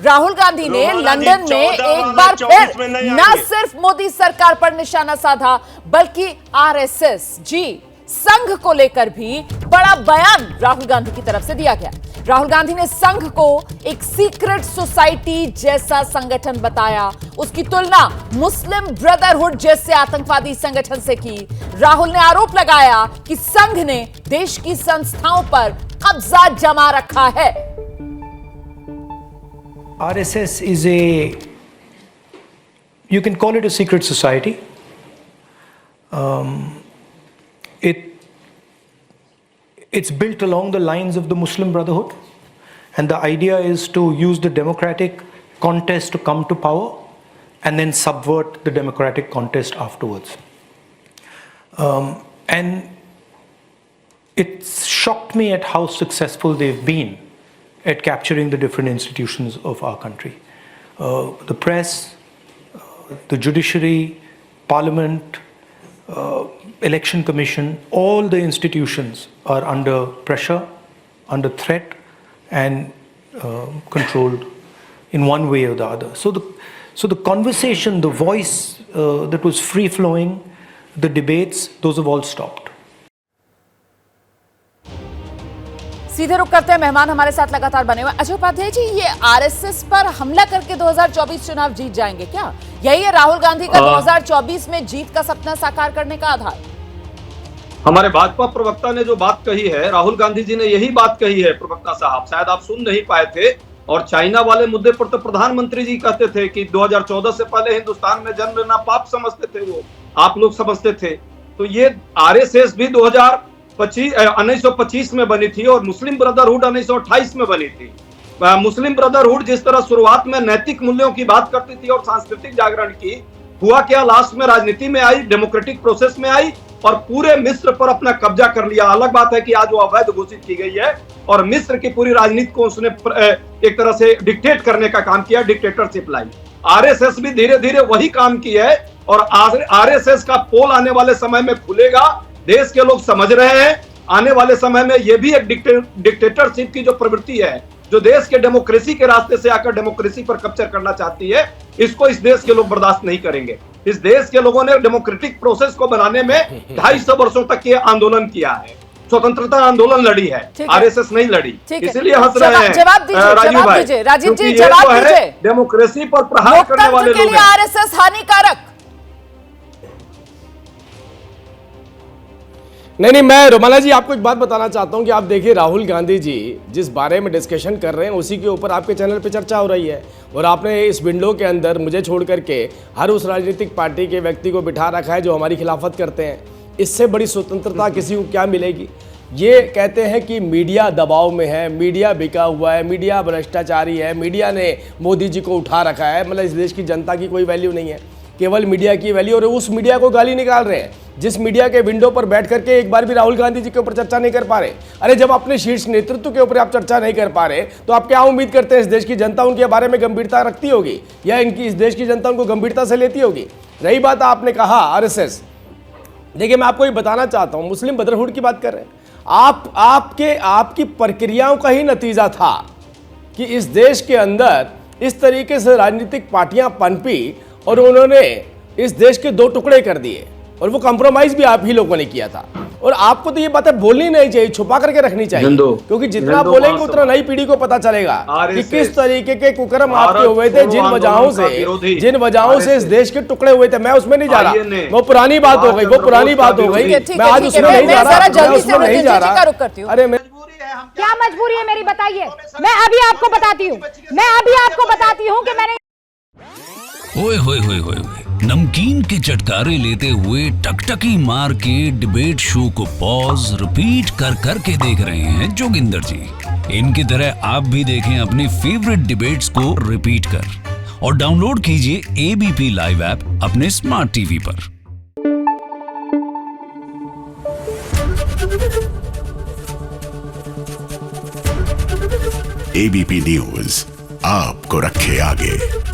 राहुल गांधी ने लंदन में एक बार फिर न सिर्फ मोदी सरकार पर निशाना साधा बल्कि आरएसएस जी संघ को लेकर भी बड़ा बयान राहुल गांधी की तरफ से दिया गया। राहुल गांधी ने संघ को एक सीक्रेट सोसाइटी जैसा संगठन बताया। उसकी तुलना मुस्लिम ब्रदरहुड जैसे आतंकवादी संगठन से की। राहुल ने आरोप लगाया कि संघ ने देश की संस्थाओं पर कब्जा जमा रखा है। RSS is you can call it a secret society. It's built along the lines of the Muslim Brotherhood, and the idea is to use the democratic contest to come to power and then subvert the democratic contest afterwards. And it shocked me at how successful they've been at capturing the different institutions of our country. The press, the judiciary, parliament, election commission, all the institutions are under pressure, under threat, and controlled in one way or the other. So the conversation, the voice that was free flowing, the debates, those have all stopped. सीधे रुक करते हैं, मेहमान हमारे साथ लगातार बने हुए। अजय उपाध्याय जी, ये आरएसएस पर हमला करके 2024 चुनाव जीत जाएंगे क्या? यही है राहुल गांधी का 2024 में जीत का सपना साकार करने का आधार? हमारे भाजपा प्रवक्ता ने जो बात कही है, राहुल गांधी जी ने यही बात कही है। प्रवक्ता साहब, शायद आप सुन नहीं पाए थे। और चाइना वाले मुद्दे पर तो प्रधानमंत्री जी कहते थे कि 2014 से पहले हिंदुस्तान में जन्म लेना पाप समझते थे, वो आप लोग समझते थे। तो ये आरएसएस भी 1925 में बनी थी और मुस्लिम ब्रदरहुड 1928 में बनी थी। मुस्लिम ब्रदरहुड जिस तरह शुरुआत में नैतिक मूल्यों की बात करती थी और सांस्कृतिक जागरण की, हुआ क्या, लास्ट में राजनीति में आई, डेमोक्रेटिक प्रोसेस में आई और पूरे मिस्र पर अपना कब्जा कर लिया। अलग बात है कि आज वो अवैध घोषित की गई है और मिस्र की पूरी राजनीति को उसने एक तरह से डिक्टेट करने का काम किया, डिक्टेटरशिप लाई। आरएसएस भी धीरे धीरे वही काम किया है और आरएसएस का पोल आने वाले समय में खुलेगा। देश के लोग समझ रहे हैं आने वाले समय में ये भी एक डिक्टेटरशिप की जो प्रवृत्ति है, जो देश के डेमोक्रेसी के रास्ते से आकर डेमोक्रेसी पर कब्जा करना चाहती है, इसको इस देश के लोग बर्दाश्त नहीं करेंगे। इस देश के लोगों ने डेमोक्रेटिक प्रोसेस को बनाने में 250 वर्षों तक ये आंदोलन किया है, स्वतंत्रता आंदोलन लड़ी है, आरएसएस नहीं लड़ी। इसीलिए हंस रहे हैं राजीव भाई, राजीव जी क्योंकि जवाब ये दीजिए। डेमोक्रेसी पर प्रहार करने वाले लोग हैं। आरएसएस हानिकारक? नहीं, मैं रोमाला जी आपको एक बात बताना चाहता हूं कि आप देखिए, राहुल गांधी जी जिस बारे में डिस्कशन कर रहे हैं उसी के ऊपर आपके चैनल पे चर्चा हो रही है और आपने इस विंडो के अंदर मुझे छोड़ करके हर उस राजनीतिक पार्टी के व्यक्ति को बिठा रखा है जो हमारी खिलाफत करते हैं। इससे बड़ी स्वतंत्रता किसी को क्या मिलेगी? ये कहते हैं कि मीडिया दबाव में है, मीडिया बिका हुआ है, मीडिया भ्रष्टाचारी है, मीडिया ने मोदी जी को उठा रखा है। मतलब इस देश की जनता की कोई वैल्यू नहीं है, केवल मीडिया की वैल्यू। और उस मीडिया को गाली निकाल रहे हैं जिस मीडिया के विंडो पर बैठ करके एक बार भी राहुल गांधी जी के ऊपर चर्चा नहीं कर पा रहे। अरे जब अपने शीर्ष नेतृत्व के ऊपर आप चर्चा नहीं कर पा रहे तो आप क्या उम्मीद करते हैं इस देश की जनता उनके बारे में गंभीरता रखती होगी या इनकी इस देश की जनता उनको गंभीरता से लेती होगी? रही बात आपने कहा आरएसएस, देखिए मैं आपको ये बताना चाहता हूं, मुस्लिम ब्रदरहुड की बात कर रहे हैं आप। आपकी प्रक्रियाओं का ही नतीजा था कि इस देश के अंदर इस तरीके से राजनीतिक पार्टियां पनपी और उन्होंने इस देश के दो टुकड़े कर दिए और वो कंप्रोमाइज भी आप ही लोगों ने किया था। और आपको तो ये बातें बोलनी नहीं चाहिए, छुपा करके रखनी चाहिए, क्योंकि जितना बोलेंगे उतना नई पीढ़ी को पता चलेगा कि किस तरीके के कुकर्म आपके हुए थे, जिन वजहों से इस देश के टुकड़े हुए थे। मैं उसमें नहीं जा रहा, वो पुरानी बात हो गई, वो पुरानी बात हो गई। मैं आज उसमें नहीं जा रहा, अरे क्या मजबूरी है मेरी, बताइए। मैं अभी आपको बताती हूँ कि मैंने ओए होए होए होए, नमकीन के चटकारे लेते हुए टकटकी मार के डिबेट शो को पॉज रिपीट कर करके देख रहे हैं जोगिंदर जी। इनकी तरह आप भी देखें अपनी फेवरेट डिबेट्स को रिपीट कर और डाउनलोड कीजिए एबीपी लाइव ऐप अपने स्मार्ट टीवी पर। एबीपी न्यूज आपको रखे आगे।